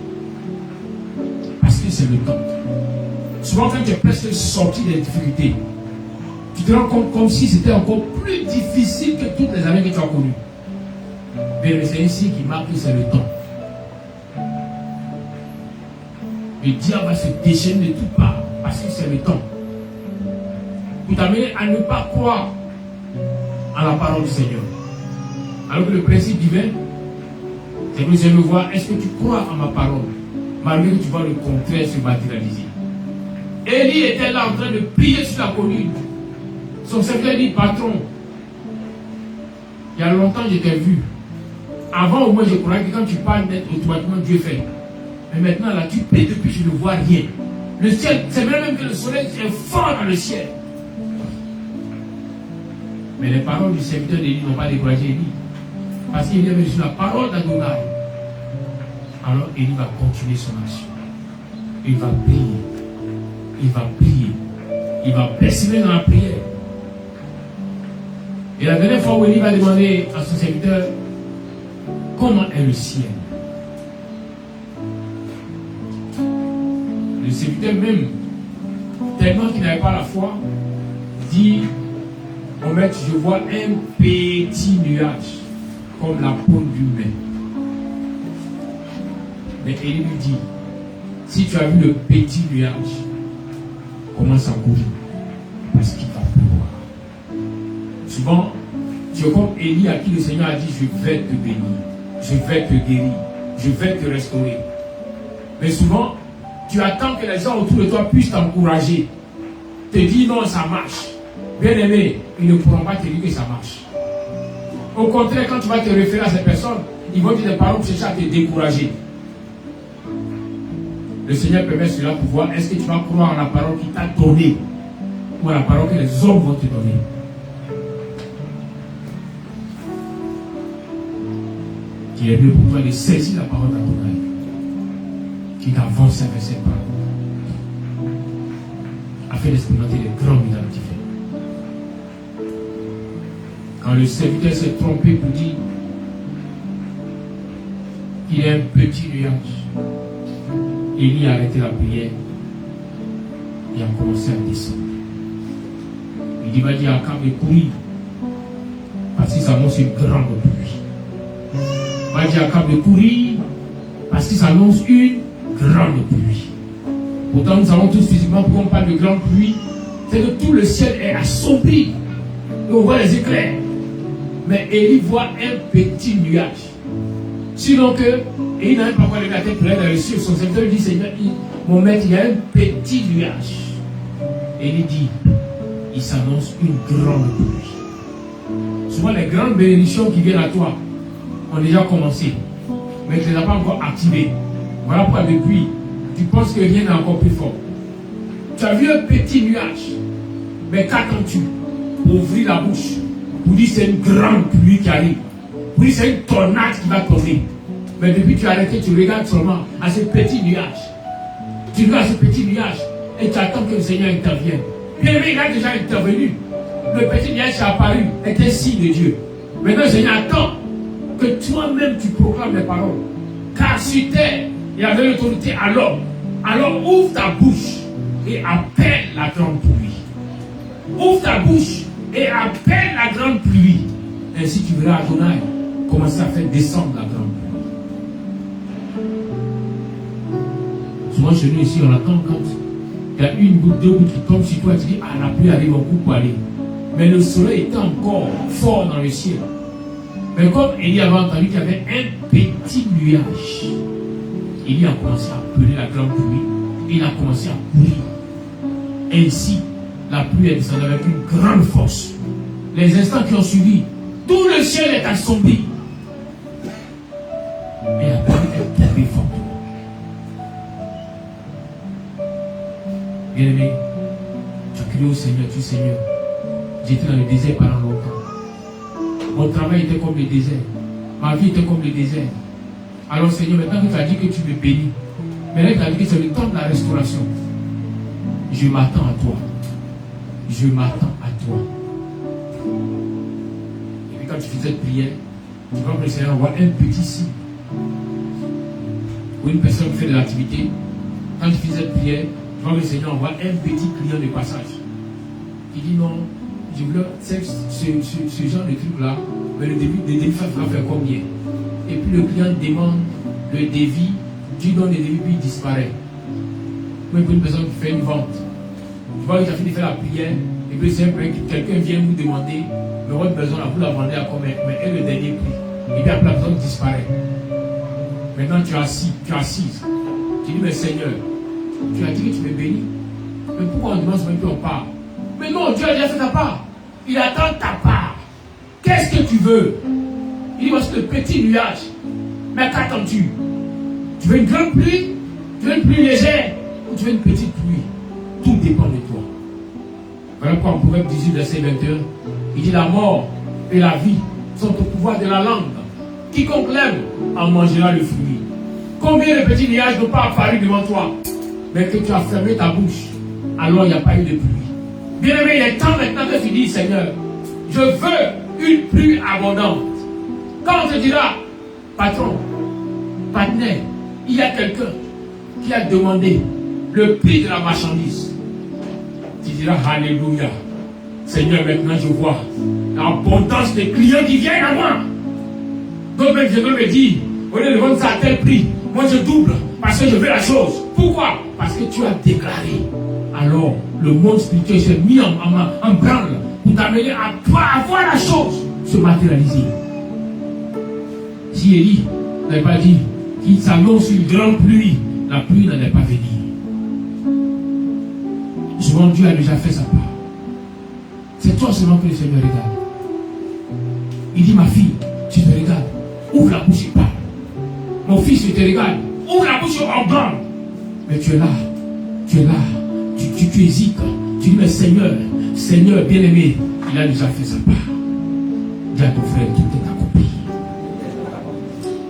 Parce que c'est le temps. Souvent quand tu es presque sorti des difficultés, tu te rends compte comme si c'était encore plus difficile que toutes les années que tu as connues. Mais c'est ici qui marque que c'est le temps. Le diable va se déchaîner de toutes parts parce que c'est le temps. Pour t'amener à ne pas croire à la parole du Seigneur. Alors que le principe divin, c'est que le Seigneur voit, est-ce que tu crois à ma parole? Malgré que tu vois le contraire se matérialiser. Élie était là en train de prier sur la colline. Son serviteur dit, patron, il y a longtemps je t'ai vu. Avant au moins je croyais que quand tu parles net, automatiquement Dieu fait. Mais maintenant là tu pries depuis je ne vois rien. Le ciel, c'est même que le soleil est fort dans le ciel. Mais les paroles du serviteur d'Élie n'ont pas découragé Élie. Parce qu'il avait reçu la parole d'Adonai. Alors Élie va continuer son action. Il va prier. Il va prier. Il va persévérer dans la prière. Et la dernière fois où Élie va demander à son serviteur comment est le ciel. Le serviteur même, tellement qu'il n'avait pas la foi, dit au maître, je vois un petit nuage comme la paume d'une main. Mais Élie lui dit, si tu as vu le petit nuage, commence à courir parce qu'il va pleuvoir. Souvent, tu es comme Élie à qui le Seigneur a dit, je vais te bénir, je vais te guérir, je vais te restaurer. Mais souvent, tu attends que les gens autour de toi puissent t'encourager, te dire non, ça marche. Bien aimé, ils ne pourront pas te dire que ça marche. Au contraire, quand tu vas te référer à ces personnes, ils vont dire des paroles pour chercher à te décourager. Le Seigneur permet cela pour voir est-ce que tu vas croire à la parole qu'il t'a donnée ou à la parole que les hommes vont te donner. Il est mieux pour toi de saisir la parole d'Adonai qui t'avance avec ses paroles afin d'expérimenter les grands miracles divins. Quand le serviteur s'est trompé pour dire qu'il y a un petit nuage, Élie a arrêté la prière et a commencé à descendre. Il dit, va dire à Akab de courir parce qu'il s'annonce une grande pluie. Va dire à Akab de courir parce qu'il s'annonce une grande pluie. Pourtant nous savons tous physiquement pourquoi on parle de grande pluie, c'est que tout le ciel est assombri et on voit les éclairs. Mais Élie voit un petit nuage. Sinon que, et il n'a même pas encore levé la tête pour aller dans les cieux. Son serviteur lui dit, Seigneur, mon maître, il y a un petit nuage. Et il dit, il s'annonce une grande pluie. Souvent les grandes bénédictions qui viennent à toi ont déjà commencé, mais tu ne les as pas encore activées. Voilà pourquoi depuis, tu penses que rien n'est encore plus fort. Tu as vu un petit nuage, mais qu'attends-tu pour ouvrir la bouche, pour dire c'est une grande pluie qui arrive, pour dire c'est une tornade qui va tomber. Mais depuis que tu as arrêté, tu regardes seulement à ce petit nuage. Tu regardes ce petit nuage et tu attends que le Seigneur intervienne. Bien aimé, il a déjà intervenu. Le petit nuage qui est apparu était signe de Dieu. Maintenant, le Seigneur attend que toi-même tu proclames les paroles. Car sur terre, il y avait l'autorité à l'homme. Alors ouvre ta bouche et appelle la grande pluie. Ouvre ta bouche et appelle la grande pluie. Ainsi tu verras Adonai commencer à faire descendre la grande pluie. Souvent chez nous ici, on attend quand il y a une goutte, deux gouttes qui tombent sur toi, tu dis, ah, la pluie arrive, on coupe pour aller. Mais le soleil était encore fort dans le ciel. Mais comme Élie avait entendu qu'il y avait un petit nuage, Élie a commencé à appeler la grande pluie. Il a commencé à courir. Ainsi, la pluie est descendue avec une grande force. Les instants qui ont suivi, tout le ciel est assombri. Et la pluie est tombée fortement. Bien-aimé, tu as crié au Seigneur, tu Seigneur. J'étais dans le désert pendant longtemps. Mon travail était comme le désert. Ma vie était comme le désert. Alors Seigneur, maintenant que tu as dit que tu me bénis, maintenant que tu as dit que c'est le temps de la restauration, je m'attends à toi. Je m'attends à toi. Et puis quand tu faisais cette prière, tu vois que le Seigneur envoie un petit signe. Ou une personne qui fait de l'activité, quand tu faisais cette prière, tu vois que le Seigneur envoie un petit client de passage. Il dit non, je voulais ce genre de truc-là, mais le débit ça va faire combien? Et puis le client demande le devis, tu donnes le devis, puis il disparaît. Ou une personne qui fait une vente. Tu vois que tu as fini de faire la prière, et puis c'est après que quelqu'un vient vous demander, mais votre besoin, vous la vendez à combien? Mais elle, le dernier prix. Et puis après la personne disparaît. Maintenant tu es assis, tu es assise. Tu dis, mais Seigneur, tu as dit que tu me bénis. Mais pourquoi on demande même qu'on part? Mais non, Dieu a déjà fait ta part. Il attend ta part. Qu'est-ce que tu veux? Il dit, voici le petit nuage. Mais qu'attends-tu? Tu veux une grande pluie? Tu veux une pluie légère? Ou tu veux une petite pluie? Tout dépend de toi. Voilà pourquoi en Proverbe 18, verset 21, il dit, la mort et la vie sont au pouvoir de la langue. Quiconque l'aime en mangera le fruit. Combien de petits nuages n'ont pas apparu devant toi? Mais que tu as fermé ta bouche, alors il n'y a pas eu de pluie. Bien aimé, il est temps maintenant que tu dis, Seigneur, je veux une pluie abondante. Quand on te dira, patron, partenaire, il y a quelqu'un qui a demandé le prix de la marchandise, tu diras, alléluia. Seigneur, maintenant je vois l'abondance des clients qui viennent à moi. Donc même je veux me dire, au lieu de vendre ça à tel prix, moi je double parce que je veux la chose. Pourquoi? Parce que tu as déclaré. Alors, le monde spirituel s'est mis en branle pour t'amener à toi avoir la chose se matérialiser. Si Élie n'avait pas dit qu'il s'annonce une grande pluie, la pluie n'allait pas venir. Souvent, Dieu a déjà fait sa part. C'est toi seulement que le Seigneur regarde. Il dit, ma fille, tu te regardes, ouvre la bouche et parle. Mon fils, je te regarde, ouvre la bouche et ordonne. Mais tu es là, tu hésites. Tu dis, mais Seigneur bien-aimé, il a déjà fait sa part. Dis à ton frère, tout est accompli.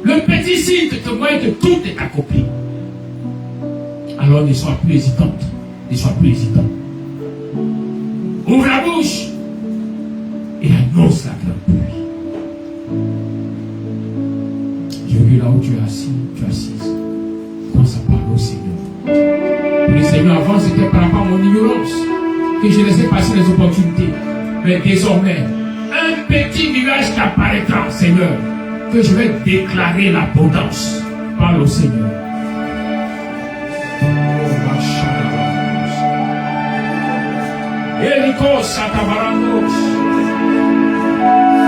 Le petit signe te témoigne que tout est accompli. Alors ne sois plus hésitante. Ne sois plus hésitant. Ouvre la bouche et annonce la grande pluie. Je veux là où tu es assis, tu es assise. Commence à parler au Seigneur. Le Seigneur, avant, c'était par rapport à mon ignorance que je laissais passer les opportunités. Mais désormais, un petit nuage qui apparaîtra, Seigneur, que je vais déclarer l'abondance. Parle au Seigneur.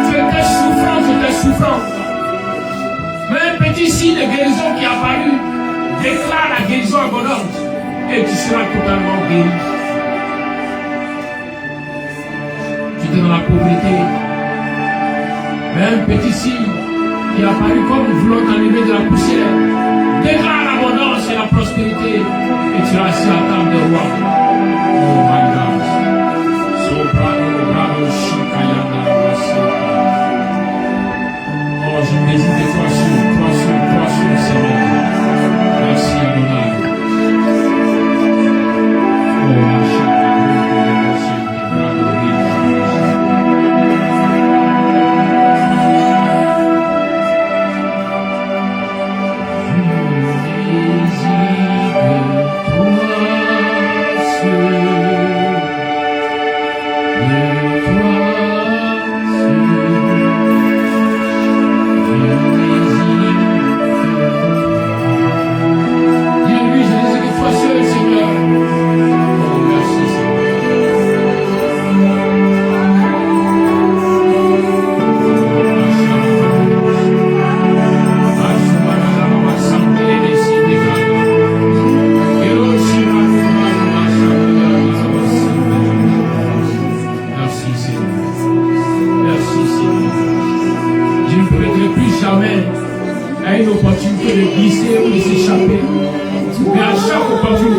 Tu étais souffrant. Mais un petit signe de guérison qui est apparu déclare la guérison abondante et tu seras totalement guéri. Tu étais dans la pauvreté. Mais un petit signe qui est apparu comme voulant t'enlever de la poussière déclare l'abondance et la prospérité et tu seras assis à la table de roi. Oh my God. Oh, je me désire de toi seul. chaque partout.